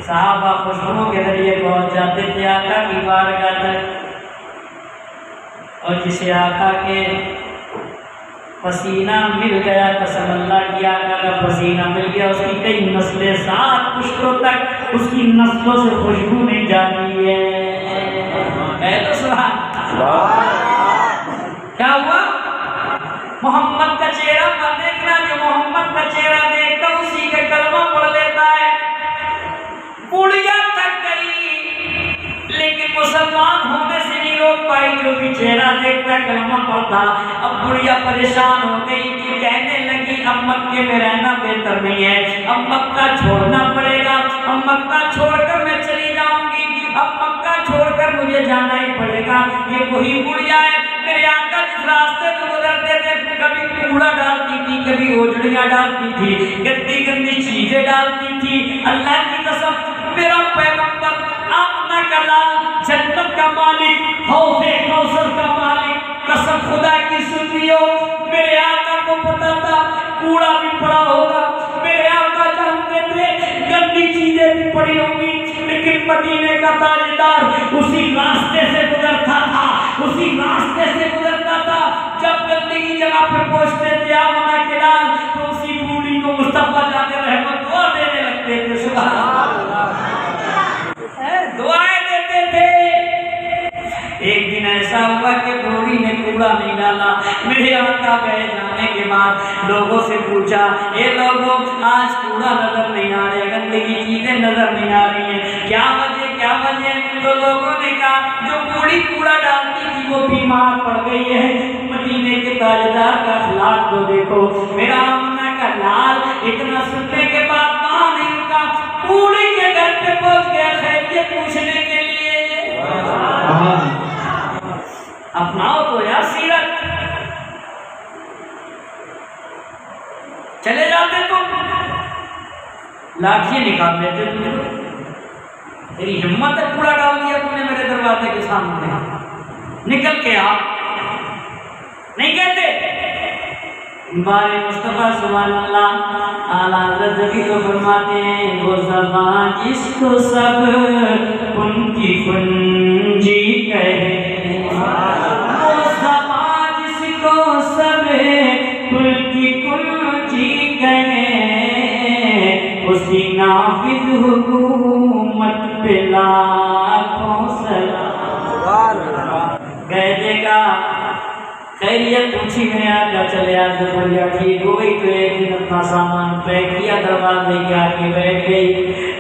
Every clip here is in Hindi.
सहाबा खुशबू के जरिए पहुंच जाते थे आका की बारगाह तक, और जिसे आका के पसीना मिल गया, कसम अल्लाह की, आका का पसीना मिल गया, उसकी कई नस्लें 7 पुश्तों तक उसकी नस्लों से खुशबू नहीं जाती है। तो सुभान क्या हुआ? मोहम्मद का चेहरा पर देखना, जो मोहम्मद का चेहरा देखता उसी का कलमा पढ़ लेता है। बुढ़िया थक गई लेकिन मुसलमान होने से नहीं रोक पाई, जो भी चेहरा देखता कलमा पढ़ता। अब बुढ़िया परेशान हो गई कि कहने लगी अब मक्के में रहना बेहतर नहीं है, अब मक्का छोड़ना पड़ेगा, अब मक्का छोड़कर मैं चली जाऊंगी, अब मक्का छोड़कर मुझे जाना ही पड़ेगा। ये वही बुढ़िया है मेरे आका जिस रास्ते से गुजरते थे, कभी कूड़ा डालती थी, कभी ओजड़ियां डालती थी, गंदी गंदी चीजें डालती थी। अल्लाह की कसम मेरा पैगंबर आमना का लाल, जन्नत का मालिक, हौज़े कौसर का मालिक, कसम खुदा की सुनियो, मेरे आका को पता था कूड़ा भी पड़ा होगा, मेरे आका जानते थे गंदी चीजें भी पड़ी होंगी, लेकिन मदीने का ताजदार उसी रास्ते से गुजरता था, उसी रास्ते से गुजरता था। जब गंदगी जगह पे पहुंचते थे आमना के लाल, तो उसी बूढ़ी को मुस्तफा जाने रहमत दुआ देने लगते थे। सुभान अल्लाह, दुआएं देते थे। एक दिन ऐसा हुआ कि बूढ़ी ने कूड़ा नहीं डाला। मेरे आका गए जाने के बाद लोगों से पूछा, ये लोगों आज कूड़ा नजर नहीं आ रहा, गंदगी चीजें नजर नहीं आ रही हैं, क्या वजह क्या वजह? तो लोगों ने कहा जो बूढ़ी कूड़ा डालती थी वो बीमार पड़ गई है। मदीने के ताजदार का अखलाक तो देखो। मेरा आमना का लाल इतना सुनने के बाद वहां नहीं रुका, बूढ़ी के घर पे पहुंच गया खैरियत पूछने के लिए। अपनाओ तो यार सीरत, चले जाते तुम लाठी निकाल लेते तुम, तेरी हिम्मत है कूड़ा डाल दिया तुमने मेरे दरवाजे के सामने, निकल के आ, नहीं कहते? बारे मुस्तफा सुभान अल्लाह आला हज़रत भी तो फरमाते हैं, वो ज़बान जिसको सब उनकी कुंजी कहे, वो ज़बान जिसको सब उनकी कुंजी कहे, उसी नाफिज़ हुकूमत पे लाखों सलाम। कह देगा खैरियत पूछी, मैं आका चले आज बढ़िया ठीक हो गई, तो एक दिन अपना सामान पैक किया, दरबार लेके आके बैठ गई।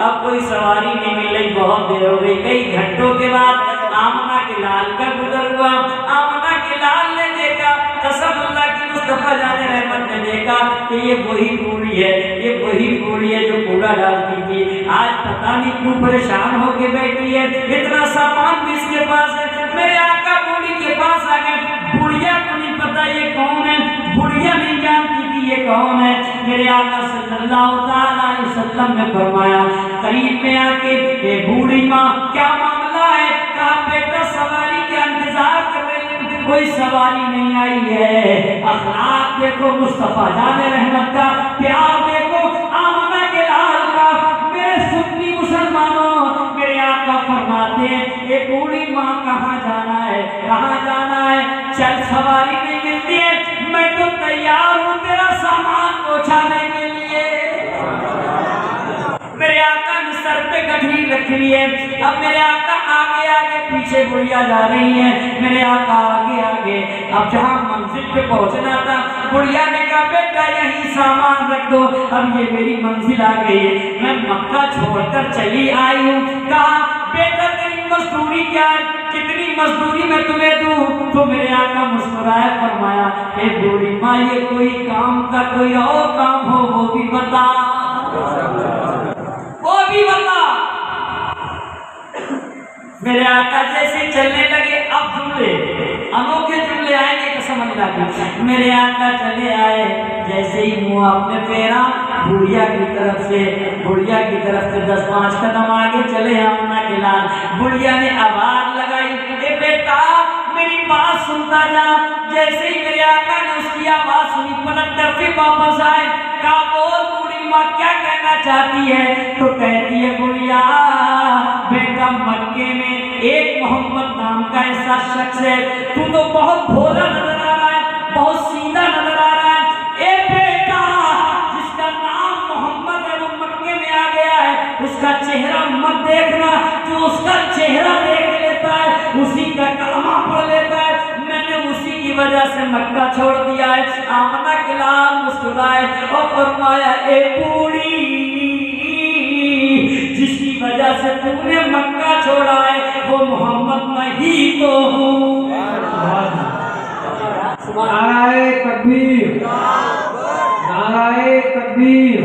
अब कोई सवारी नहीं मिल रही, बहुत देर हो गई। कई घंटों के बाद आमना के लाल का गुजर हुआ। आमना के लाल ने देखा, कसम अल्लाह की, मुस्तफा जाने रहमत ने देखा कि ये वही बूढ़ी है, ये वही बूढ़ी है जो कूड़ा डालती थी। आज पता नहीं क्यों परेशान होके बैठी है, इतना सामान भी इसके पास है। मेरे आका बूढ़ी के पास आ गए। बुढ़िया को नहीं पता ये कौन है, बुढ़िया नहीं जानती कि ये कौन है। मेरे आका सल्लल्लाहु अलैहि वसल्लम ने फरमाया, करीब में आके, ये बूढ़ी माँ क्या मामला है? कहा बेटा सवारी का इंतजार कर रही हूँ, कोई सवारी नहीं आई है। अखलाक देखो मुस्तफा जाने रहमत का, प्यार देखो आमना के लाल का। मेरे सुन्नी मुसलमानों, मेरे आका फरमाते हैं, ये बूढ़ी माँ कहाँ जाना है, कहाँ जाना है? चल सवारी नहीं मिलती है, मैं तो तैयार हूँ तेरा सामान पहुँचाने के लिए। मेरे आका ने सर पे गठरी रखी है। अब मेरे आका आगे आगे, पीछे बुढ़िया जा रही है, मेरे आका आगे आगे। अब जहाँ मंजिल पे पहुँचना था, बुढ़िया ने कहा बेटा यही सामान रख दो, अब ये मेरी मंजिल आ गई है, मैं मक्का छोड़कर चली आई हूँ। कहा बेटा तेरी मजदूरी क्या है, कितनी मजदूरी मैं तुम्हें दूं? तो मेरे आका मुस्कुराया, फरमाया, ए बूढ़ी माँ ये कोई काम का कोई और काम हो वो भी बता, वो भी बता। मेरे आका जैसे चलने लगे, अब जुमले अनोखे जुमले आएंगे कसम अल्लाह की। मेरे आका चले आए, जैसे ही मुंह आपने फेरा बुढ़िया की तरफ से, बुढ़िया की तरफ से 10-5 कदम आगे चले आमना के लाल। बुढ़िया ने आवाज लगाई, ए बेटा मेरी बात सुनता जा। जैसे ही मेरे आका ने उसकी आवाज सुनी, पलट कर फिर वापस आए। कहा बोल बूढ़ी माँ क्या कहना चाहती है? तो कहती है बुढ़िया ऐसा शख्स है, तू तो बहुत भोला नजर आ रहा है, बहुत सीधा नजर आ रहा है। ए बेटा, जिसका नाम मोहम्मद है वो मक्के में आ गया है, उसका चेहरा मत देखना। जो उसका चेहरा देख लेता है उसी का कलमा पढ़ लेता है। मैंने उसी की वजह से मक्का छोड़ दिया है। आमना के लाल मुस्कुराए और फरमाया, ए बूढ़ी, जिसकी वजह से तूने मक्का छोड़ा है वो मोहम्मद मैं ही तो हूँ। नाराए तकबीर, नाराए तकबीर।